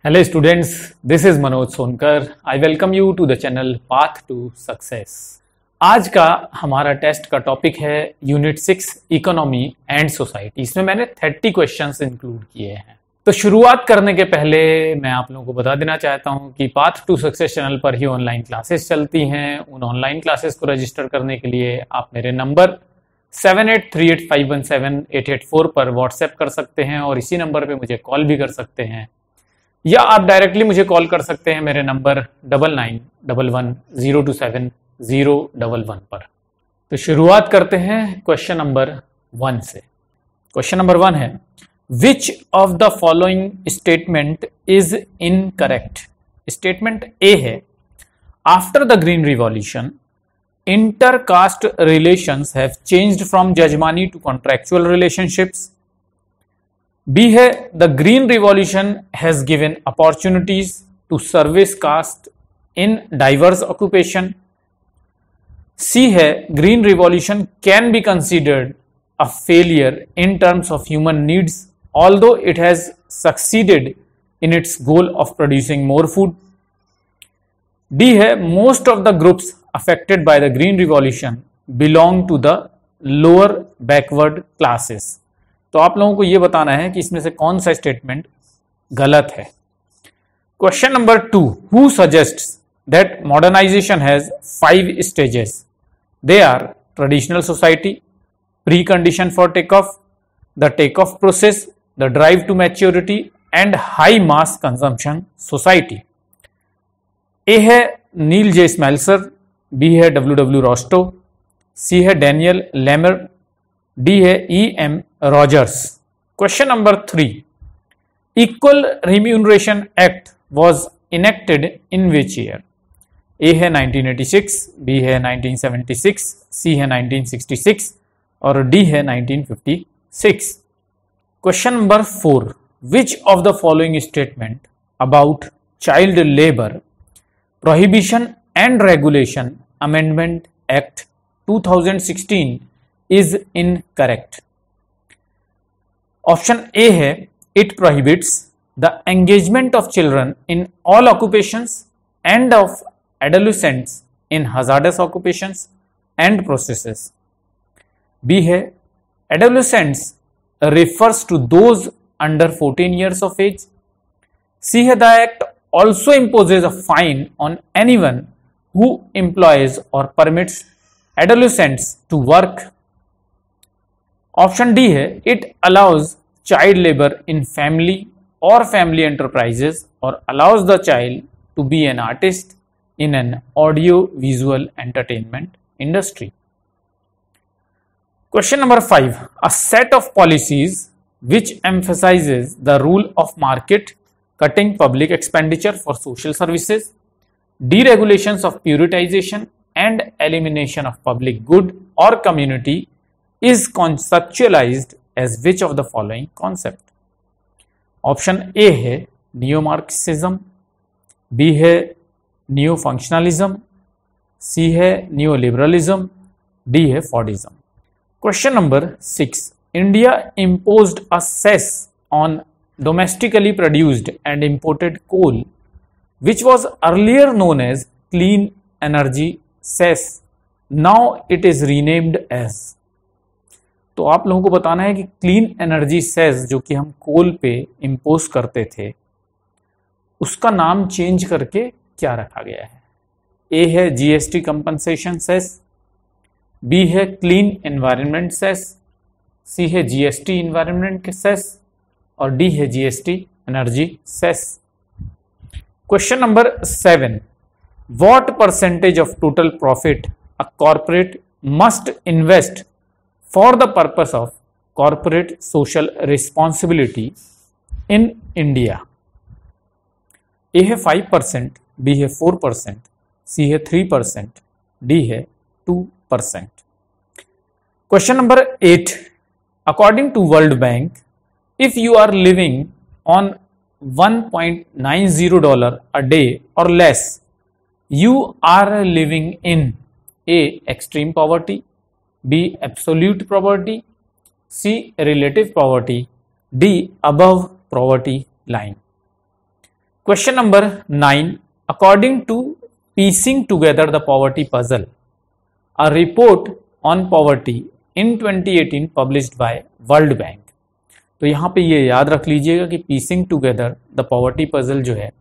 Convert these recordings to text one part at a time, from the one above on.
Hello students, this is Manoj Sonkar. I welcome you to the channel Path to Success. आज का हमारा test का topic है unit 6 economy and society. इसमें मैंने 30 क्वेश्चंस इंक्लूड किए हैं। तो शुरुआत करने के पहले मैं आप लोगों को बता देना चाहता हूं कि पाथ टू सक्सेस चैनल पर ही ऑनलाइन क्लासेस चलती हैं। उन ऑनलाइन क्लासेस को रजिस्टर करने के लिए आप मेरे नंबर 7838517884 पर व्हाट्सएप कर सकते हैं और इसी नंबर पे मुझे कॉल भी कर सकते हैं, या आप डायरेक्टली मुझे कॉल कर सकते हैं मेरे नंबर 9911027011 पर। तो शुरुआत करते हैं क्वेश्चन नंबर 1 से। क्वेश्चन नंबर 1 है, which of the following statement is incorrect. Statement A है, after the green revolution intercaste relations have changed from jajmani to contractual relationships. B है, the green revolution has given opportunities to service caste in diverse occupation. C है, green revolution can be considered a failure in terms of human needs although it has succeeded in its goal of producing more food. D है, most of the groups affected by the green revolution belong to the lower backward classes. तो आप लोगों को यह बताना है कि इसमें से कौन सा स्टेटमेंट गलत है। Question number 2, who suggests that modernisation has 5 stages. They are traditional society, pre condition for take off, the take off process, the drive to maturity and high mass consumption society. A है Neil जे स्मेल्सर, B है W रॉस्टो, सी है Daniel Lamar, D है E.M. Rogers. Question number 3, equal remuneration act was enacted in which year. A है 1986, B है 1976, सी है 1966 और D है 1956। Question number 4, which of the following statement about child labour prohibition and regulation amendment act 2016 is incorrect? Option A है, it prohibits the engagement of children in all occupations and of adolescents in hazardous occupations and processes. B है, adolescents refers to those under 14 years of age. C है, the act also imposes a fine on anyone who employs or permits adolescents to work. Option D है, it allows child labour in family or family enterprises और allows the child to be an artist in an audio visual entertainment industry. Question number 5, a set of policies which emphasises the rule of market cutting public expenditure for social services, deregulations of privatisation and elimination of public good or community is conceptualized as which of the following concept? Option A है neo Marxism, B है neo functionalism, C है neo liberalism, D है Fordism. Question number 6, India imposed a cess on domestically produced and imported coal which was earlier known as clean energy cess. Now it is renamed as। तो आप लोगों को बताना है कि clean energy cess जो कि हम कोल पे इंपोज करते थे उसका नाम चेंज करके क्या रखा गया है। ए है जीएसटी कंपनसेशन सेस, बी है क्लीन एनवायरनमेंट सेस, सी है जीएसटी एनवायरनमेंट सेस और डी है GST energy cess. Question number 7, what percentage of total profit a corporate must invest for the purpose of corporate social responsibility in India? A है 5%, B है 4%, C है 3%, D है 2%। Question number 8, according to World Bank, if you are living on $1.90 a day or less, you are living in A, extreme poverty, B, absolute poverty, C, relative poverty, D, above poverty line। Question number 9, according to piecing together the poverty puzzle, a report on poverty in 2018 published by World Bank. तो यहाँ पे ये याद रख लीजिएगा कि piecing together the poverty puzzle जो है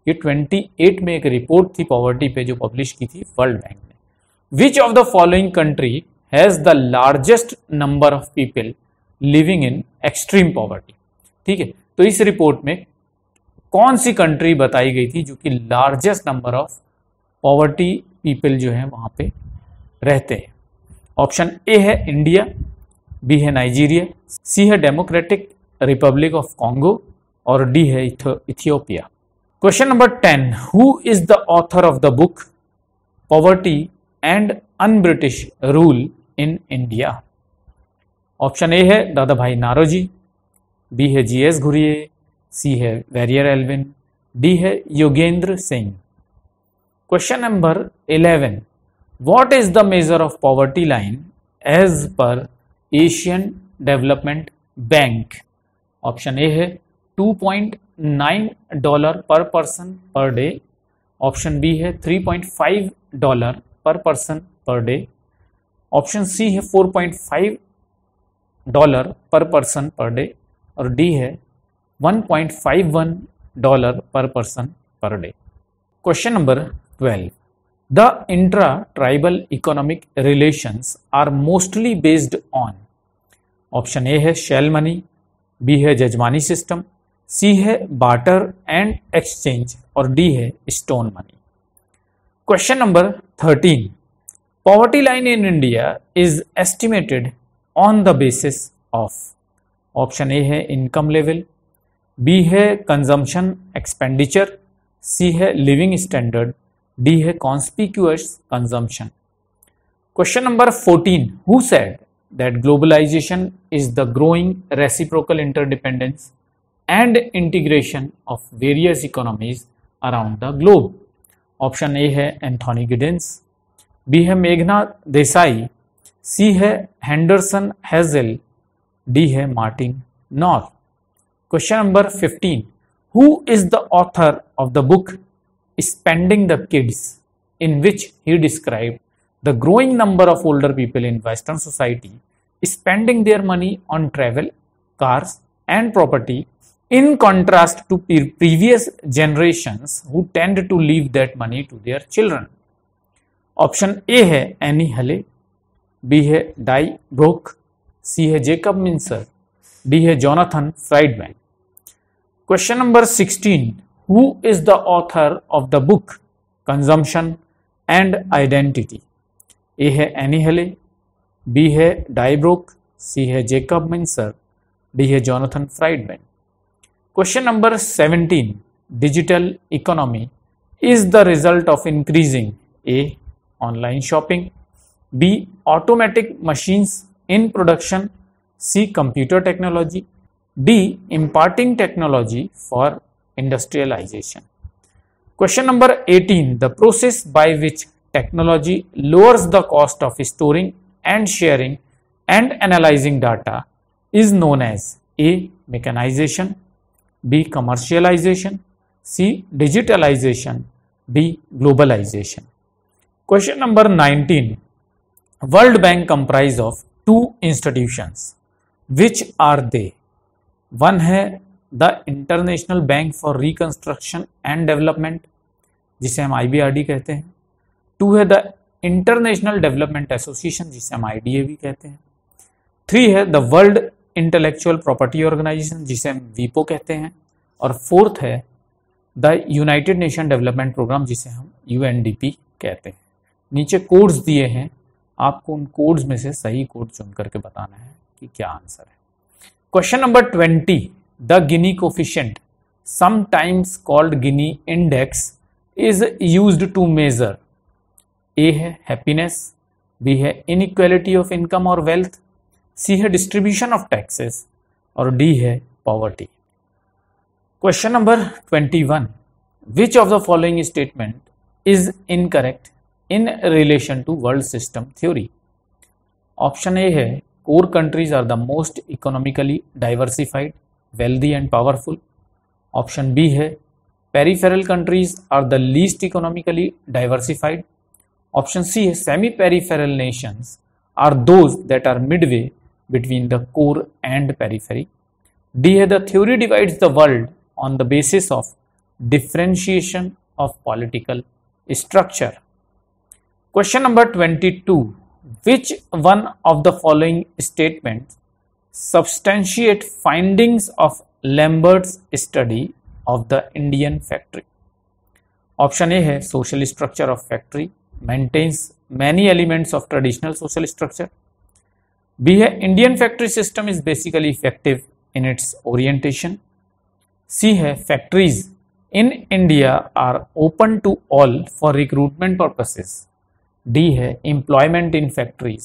ये 28 में एक रिपोर्ट थी पॉवर्टी पे जो पब्लिश की थी वर्ल्ड बैंक ने। विच of the following country has the largest number of people living in extreme poverty. ठीक है, तो इस रिपोर्ट में कौन सी कंट्री बताई गई थी जो कि largest number of poverty people जो है वहां पे रहते हैं। ऑप्शन ए है इंडिया, बी है नाइजीरिया, सी है डेमोक्रेटिक रिपब्लिक ऑफ कॉन्गो और डी है Ethiopia. Question number 10, who is the author of the book poverty and un British rule in India. Option A है दादा भाई नारोजी, बी है GS Ghurye, C है Verrier Elwin, D है Yogendra Singh. Question number 11, what is the measure of poverty line as per Asian Development Bank. Option A है $2.9 पर person per day, option B है $3.5 पर person per day, option C है $4.5 पर person per day और D है $1.51 per person per day. Question number 12, the intra tribal economic relations are mostly based on. Option A है shell money, B है jajmani system, C है barter and exchange और D है stone money. Question number 13, poverty line in India is estimated on the basis of. Option A है income level, B है consumption expenditure, C है living standard, D है conspicuous consumption. Question number 14, who said that globalization is the growing reciprocal interdependence and integration of various economies around the globe। Option A है Anthony Giddens, B है मेघना देसाई, सी है Henderson hazel, D है Martin nor. Question number 15, who is the author of the book spending the kids in which he described the growing number of older people in Western society spending their money on travel, cars and property in contrast to previous generations who tend to leave that money to their children। Option A है Annie Hale, B है Dai Brock, C है Jacob Mincer, D है Jonathan Friedman. Question number 16, who is the author of the book consumption and identity. A है Annie Hale, B है Daibrock, C है Jacob Mincer, D है Jonathan Friedman. Question number 17, digital economy is the result of increasing A online shopping, B automatic machines in production, C computer technology, D imparting technology for industrialisation. Question number 18, the process by which technology lowers the cost of storing and sharing and analyzing data is known as A mechanization, B commercialization, C digitalization, D globalization। Question number 19, World Bank comprise of two institutions, which are they? One है the International Bank for Reconstruction and Development जिसे हम IBRD कहते हैं, 2 है the international development association जिसे हम IDA भी कहते हैं, 3 है the World Intellectual Property Organization जिसे हम वीपो कहते हैं और 4th है the United Nation Development Programme जिसे हम UNDP कहते हैं। नीचे कोड्स दिए हैं, आपको उन कोड्स में से सही कोड चुन करके बताना है कि क्या आंसर है। Question number 20, the Gini coefficient sometimes called Gini index is used to measure. A है हैप्पीनेस, बी है इनइक्वालिटी ऑफ इनकम और वेल्थ, सी है डिस्ट्रीब्यूशन ऑफ टैक्सेस और डी है poverty. Question number 21, which of the following statement is incorrect in relation to world system theory. Option A है core countries are the most economically diversified, wealthy and powerful, option B है peripheral countries are the least economically diversified. Option C है semi peripheral nations are those that are midway between the core and periphery. D है the theory divides the world on the basis of differentiation of political structure. Question number 22, which one of the following statements substantiate findings of Lambert's study of the Indian factory? Option A है social structure of factory maintains many elements of traditional social structure. B है Indian factory system is basically effective in its orientation. सी है factories in India are open to all for recruitment purposes. D है employment in factories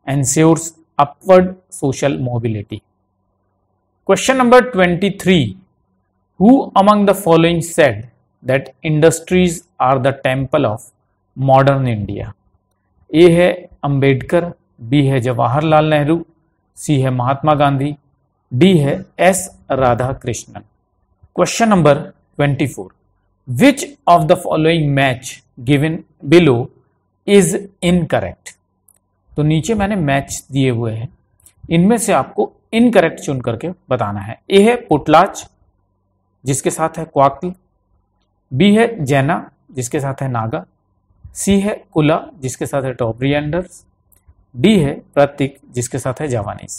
ensures upward social mobility. Question number 23, who among the following said that industries are the temple of modern India? ए है Ambedkar, B है जवाहरलाल नेहरू, सी है Mahatma Gandhi, D है S Radha Krishnan. Question number 24, which of the following match given below is incorrect? तो नीचे मैंने match दिए हुए हैं, इनमें से आपको इनकरेक्ट चुन करके बताना है। ए है पुटलाच जिसके साथ है क्वाक्ल, बी है जैना जिसके साथ है नागा, सी है कुला जिसके साथ है टॉब्रियंडर्स, डी है प्रतीक जिसके साथ है Javanese.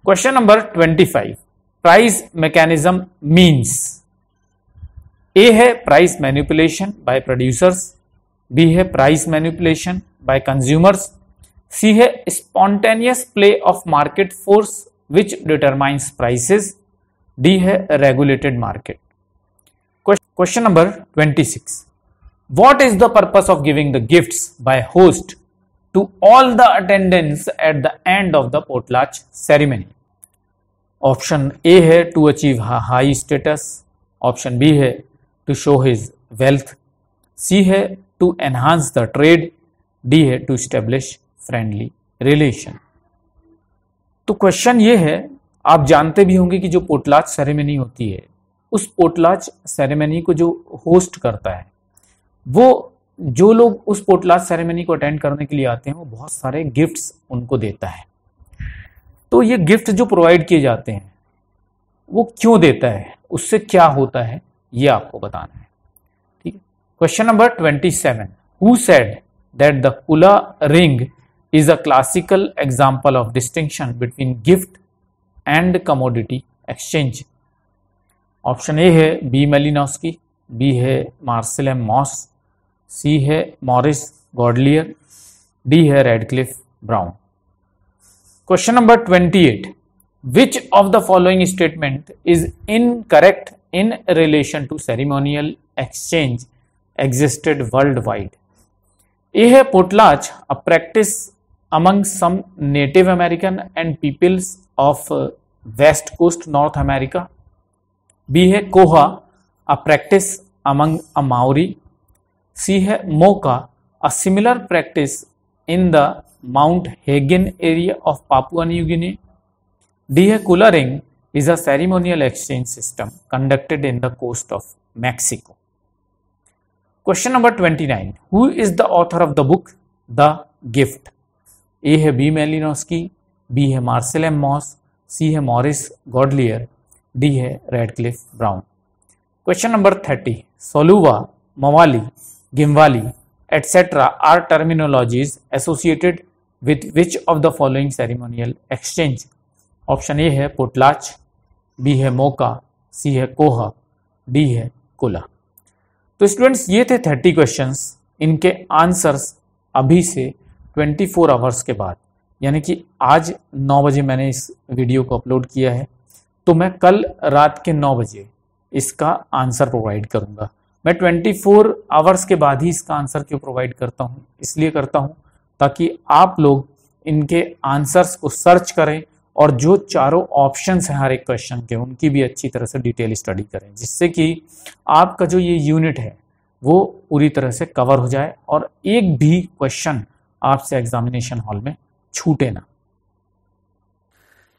Question number 25, price mechanism means. A है price manipulation by producers, B है price manipulation by consumers, C है spontaneous play of market force which determines prices, D है regulated market. Question number 26, what is the purpose of giving the gifts by host to all the attendants at the end of the potlatch ceremony? Option A है to achieve high status, option B है to show his wealth, C है to enhance the trade, D है to establish friendly relation. तो question ये है, आप जानते भी होंगे कि जो पोटलाच सेरेमनी होती है, उस पोटलाच सेरेमनी को जो होस्ट करता है, वो जो लोग उस पोटलाच सेरेमनी को अटेंड करने के लिए आते हैं वो बहुत सारे गिफ्ट्स उनको देता है। तो ये गिफ्ट जो प्रोवाइड किए जाते हैं वो क्यों देता है, उससे क्या होता है, ये आपको बताना है। ठीक है। Question number 27, who said that the कुला ring is a classical example of distinction between gift and commodity exchange? Option A है बी मेलिनोस्की, बी है मार्सेल एम मॉस, सी है मॉरिस गॉडलियर, डी है Radcliffe Brown. Question number 28, which of the following statement is incorrect in relation to ceremonial exchange existed worldwide? ए है पोटलाच a practice among some Native American and peoples of West Coast North America. B है कोहा a practice among a Maori. C है मोका a similar practice in the Mount Hagen area of Papua New Guinea. D है kula ring is a ceremonial exchange system conducted in the coast of Mexico. Question number 29, who is the author of the book The Gift? ए है B Malinowski, B है Marcel M Mauss, C है Morris Godelier, D है Radcliffe Brown. Question number 30, soulava, mwali, gimwali etcetera are terminologies associated with which of the following ceremonial exchange? Option A है potlatch, B है मोका, सी है कोहा, D है कुला। तो स्टूडेंट्स ये थे 30 क्वेश्चंस, इनके आंसर्स अभी से 24 आवर्स के बाद, यानी कि आज 9 बजे मैंने इस वीडियो को अपलोड किया है, तो मैं कल रात के 9 बजे इसका आंसर प्रोवाइड करूंगा। मैं 24 आवर्स के बाद ही इसका आंसर क्यों प्रोवाइड करता हूं? इसलिए करता हूं ताकि आप लोग इनके आंसर्स को सर्च करें और जो चारों ऑप्शंस हैं हर एक क्वेश्चन के, उनकी भी अच्छी तरह से डिटेल स्टडी करें, जिससे कि आपका जो ये यूनिट है वो पूरी तरह से कवर हो जाए और एक भी क्वेश्चन आपसे एग्जामिनेशन हॉल में छूटे ना।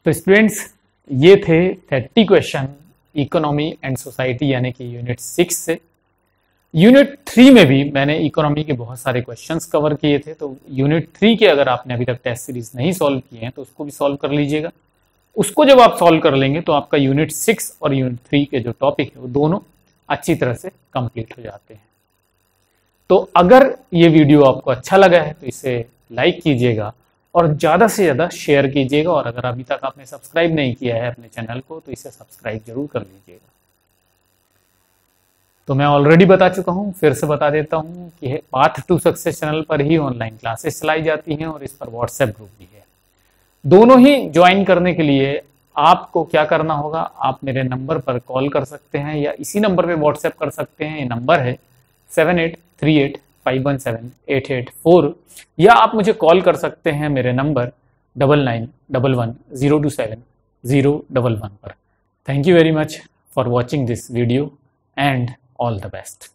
तो स्टूडेंट्स ये थे 30 क्वेश्चन इकोनॉमी एंड सोसाइटी यानी कि यूनिट 6 से। यूनिट 3 में भी मैंने इकोनॉमी के बहुत सारे क्वेश्चंस कवर किए थे, तो यूनिट 3 के अगर आपने अभी तक टेस्ट सीरीज नहीं सॉल्व किए हैं तो उसको भी सॉल्व कर लीजिएगा। उसको जब आप सॉल्व कर लेंगे तो आपका यूनिट 6 और यूनिट 3 के जो टॉपिक है वो दोनों अच्छी तरह से कंप्लीट हो जाते हैं। तो अगर ये वीडियो आपको अच्छा लगा है तो इसे लाइक कीजिएगा और ज़्यादा से ज़्यादा शेयर कीजिएगा, और अगर अभी तक आपने सब्सक्राइब नहीं किया है अपने चैनल को तो इसे सब्सक्राइब जरूर कर लीजिएगा। तो मैं ऑलरेडी बता चुका हूँ, फिर से बता देता हूँ कि पाथ टू सक्सेस चैनल पर ही ऑनलाइन क्लासेस चलाई जाती हैं और इस पर व्हाट्सएप ग्रुप भी है। दोनों ही ज्वाइन करने के लिए आपको क्या करना होगा, आप मेरे नंबर पर कॉल कर सकते हैं या इसी नंबर पे व्हाट्सएप कर सकते हैं। ये नंबर है 7838517884, या आप मुझे कॉल कर सकते हैं मेरे नंबर 9911027011 पर। Thank you very much for watching this video and all the best.